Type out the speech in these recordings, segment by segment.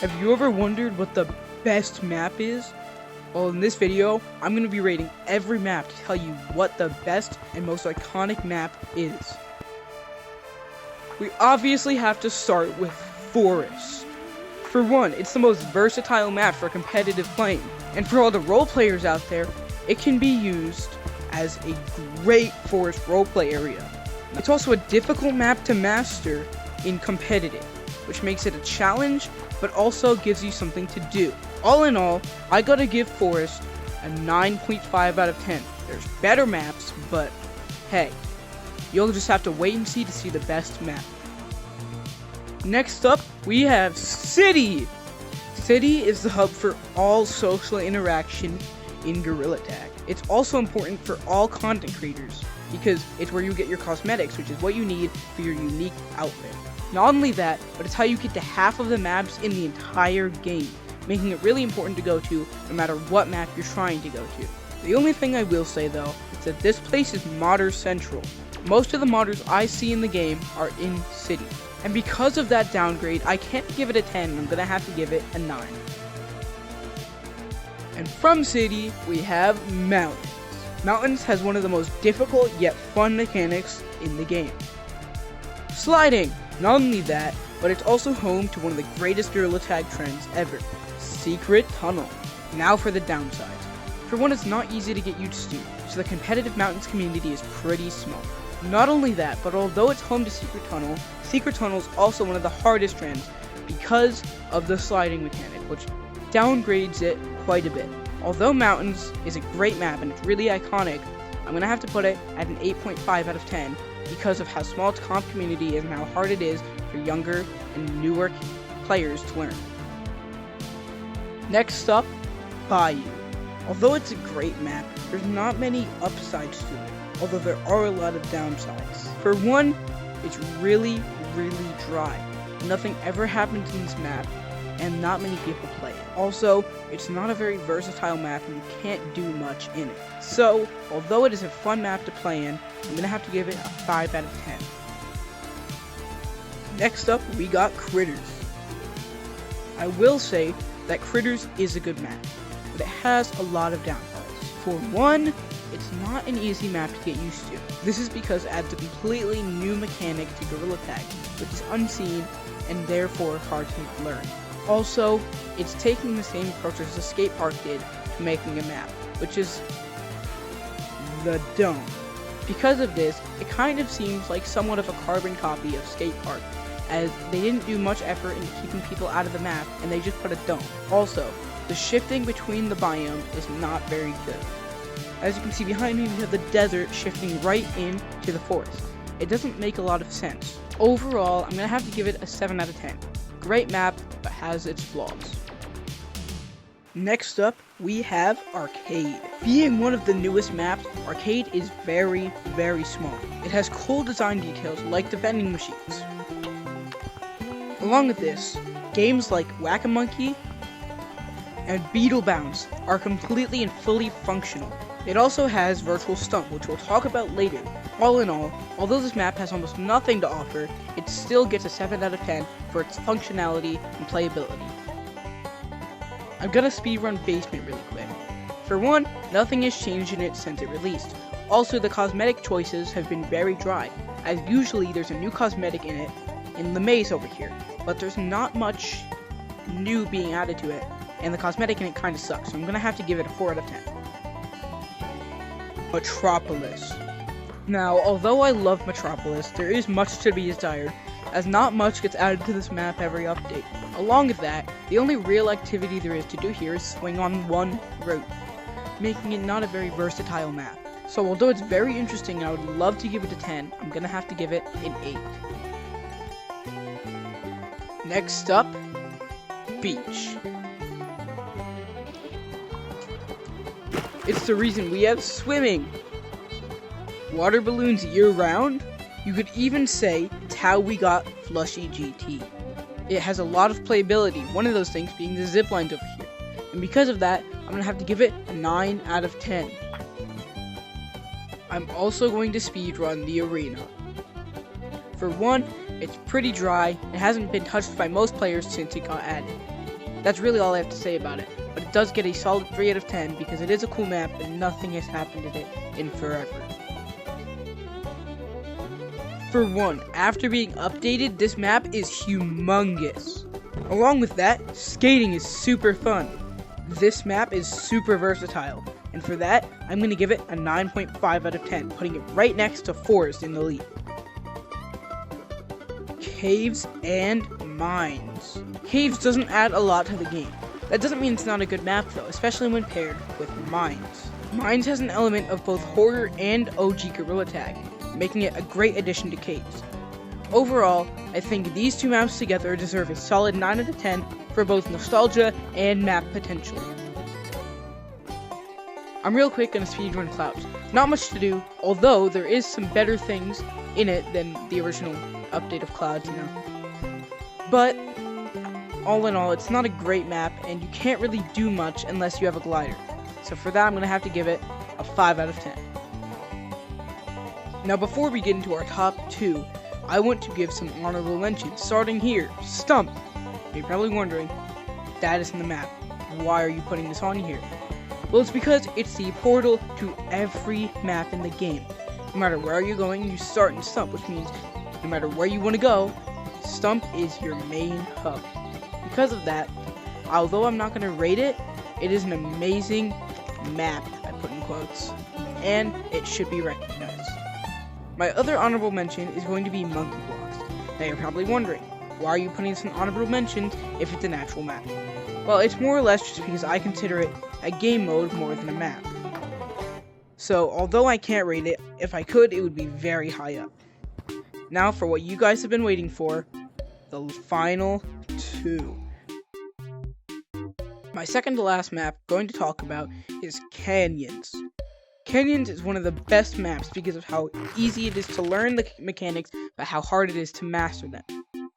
Have you ever wondered what the best map is? Well, in this video, I'm going to be rating every map to tell you what the best and most iconic map is. We obviously have to start with Forest. For one, it's the most versatile map for competitive playing, and for all the role players out there, it can be used as a great Forest roleplay area. It's also a difficult map to master in competitive, which makes it a challenge, but also gives you something to do. All in all, I gotta give Forest a 9.5 out of 10. There's better maps, but hey, you'll just have to wait and see to see the best map. Next up, we have City! City is the hub for all social interaction in gorillatag. It's also important for all content creators, because it's where you get your cosmetics, which is what you need for your unique outfit. Not only that, but it's how you get to half of the maps in the entire game, making it really important to go to no matter what map you're trying to go to. The only thing I will say though, is that this place is modder central. Most of the modders I see in the game are in City. And because of that downgrade, I can't give it a 10, I'm gonna have to give it a 9. And from City, we have Mountains. Mountains has one of the most difficult yet fun mechanics in the game. Sliding! Not only that, but it's also home to one of the greatest gorillatag trends ever, Secret Tunnel. Now for the downsides. For one, it's not easy to get used to, so the competitive Mountains community is pretty small. Not only that, but although it's home to Secret Tunnel is also one of the hardest trends because of the sliding mechanic, which downgrades it quite a bit. Although Mountains is a great map and it's really iconic, I'm gonna have to put it at an 8.5 out of 10 because of how small its comp community is and how hard it is for younger and newer players to learn. Next up, Bayou. Although it's a great map, there's not many upsides to it, although there are a lot of downsides. For one, it's really dry. Nothing ever happens in this map, and not many people play it. Also, it's not a very versatile map and you can't do much in it. So, although it is a fun map to play in, I'm gonna have to give it a 5 out of 10. Next up, we got Critters. I will say that Critters is a good map, but it has a lot of downfalls. For one, it's not an easy map to get used to. This is because it adds a completely new mechanic to gorillatag, which is unseen and therefore hard to learn. Also, it's taking the same approach as the Skatepark did to making a map, which is the dome. Because of this, it kind of seems like somewhat of a carbon copy of Skatepark, as they didn't do much effort into keeping people out of the map and they just put a dome. Also, the shifting between the biomes is not very good. As you can see behind me, we have the desert shifting right into the forest. It doesn't make a lot of sense. Overall, I'm gonna have to give it a 7 out of 10. Great map, but has its flaws. Next up, we have Arcade. Being one of the newest maps, Arcade is very small. It has cool design details like the vending machines. Along with this, games like Whack-A-Monkey and Beetle Bounce are completely and fully functional. It also has Virtual Stump, which we'll talk about later. All in all, although this map has almost nothing to offer, it still gets a 7 out of 10 for its functionality and playability. I'm gonna speedrun Basement really quick. For one, nothing has changed in it since it released. Also, the cosmetic choices have been very dry, as usually there's a new cosmetic in it, in the maze over here, but there's not much new being added to it, and the cosmetic in it kinda sucks, so I'm gonna have to give it a 4 out of 10. Metropolis. Now, although I love Metropolis, there is much to be desired, as not much gets added to this map every update. Along with that, the only real activity there is to do here is swing on one route, making it not a very versatile map. So although it's very interesting and I would love to give it a 10, I'm gonna have to give it an 8. Next up, Beach. It's the reason we have swimming. Water balloons year-round? You could even say it's how we got Flushy GT. It has a lot of playability, one of those things being the zip lines over here. And because of that, I'm going to have to give it a 9 out of 10. I'm also going to speedrun the arena. For one, it's pretty dry and hasn't been touched by most players since it got added. That's really all I have to say about it, but it does get a solid 3 out of 10 because it is a cool map and nothing has happened in it in forever. For one, after being updated, this map is humongous. Along with that, skating is super fun. This map is super versatile, and for that, I'm going to give it a 9.5 out of 10, putting it right next to Forest in the lead. Caves and mines. Caves doesn't add a lot to the game. That doesn't mean it's not a good map though, especially when paired with mines. Mines has an element of both horror and OG gorilla tag, making it a great addition to caves. Overall, I think these two maps together deserve a solid 9 out of 10 for both nostalgia and map potential. I'm real quick gonna speedrun Clouds. Not much to do, although there is some better things in it than the original update of Clouds, you know. But all in all, it's not a great map, and you can't really do much unless you have a glider. So for that, I'm gonna have to give it a 5 out of 10. Now before we get into our top 2, I want to give some honorable mentions, starting here, Stump. You're probably wondering, that isn't the map. Why are you putting this on here? Well, it's because it's the portal to every map in the game. No matter where you're going, you start in Stump, which means no matter where you want to go, Stump is your main hub. Because of that, although I'm not going to rate it, it is an amazing map, I put in quotes, and it should be recognized. My other honorable mention is going to be Monkey Blocks. Now you're probably wondering, why are you putting this in honorable mentions if it's an actual map? Well, it's more or less just because I consider it a game mode more than a map. So, although I can't rate it, if I could, it would be very high up. Now for what you guys have been waiting for, the final 2. My second to last map I'm going to talk about is Canyons. Canyons is one of the best maps because of how easy it is to learn the mechanics, but how hard it is to master them.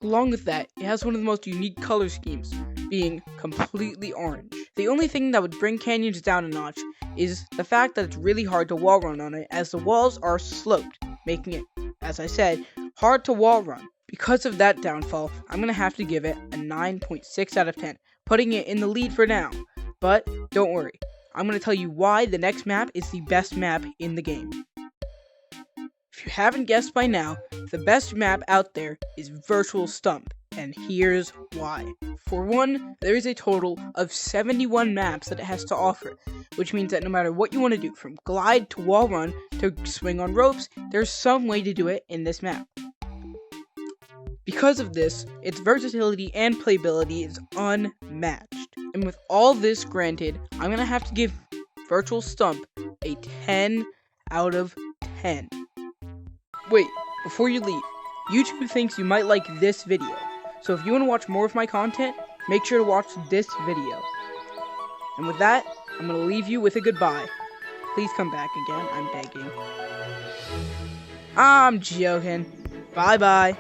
Along with that, it has one of the most unique color schemes, being completely orange. The only thing that would bring Canyons down a notch is the fact that it's really hard to wall run on it, as the walls are sloped, making it, as I said, hard to wall run. Because of that downfall, I'm going to have to give it a 9.6 out of 10, putting it in the lead for now. But don't worry, I'm going to tell you why the next map is the best map in the game. If you haven't guessed by now, the best map out there is Virtual Stump, and here's why. For one, there is a total of 71 maps that it has to offer, which means that no matter what you want to do, from glide to wall run to swing on ropes, there's some way to do it in this map. Because of this, its versatility and playability is unmatched. And with all this granted, I'm going to have to give Virtual Stump a 10 out of 10. Wait, before you leave, YouTube thinks you might like this video. So if you want to watch more of my content, make sure to watch this video. And with that, I'm going to leave you with a goodbye. Please come back again, I'm begging. I'm joking. Bye-bye.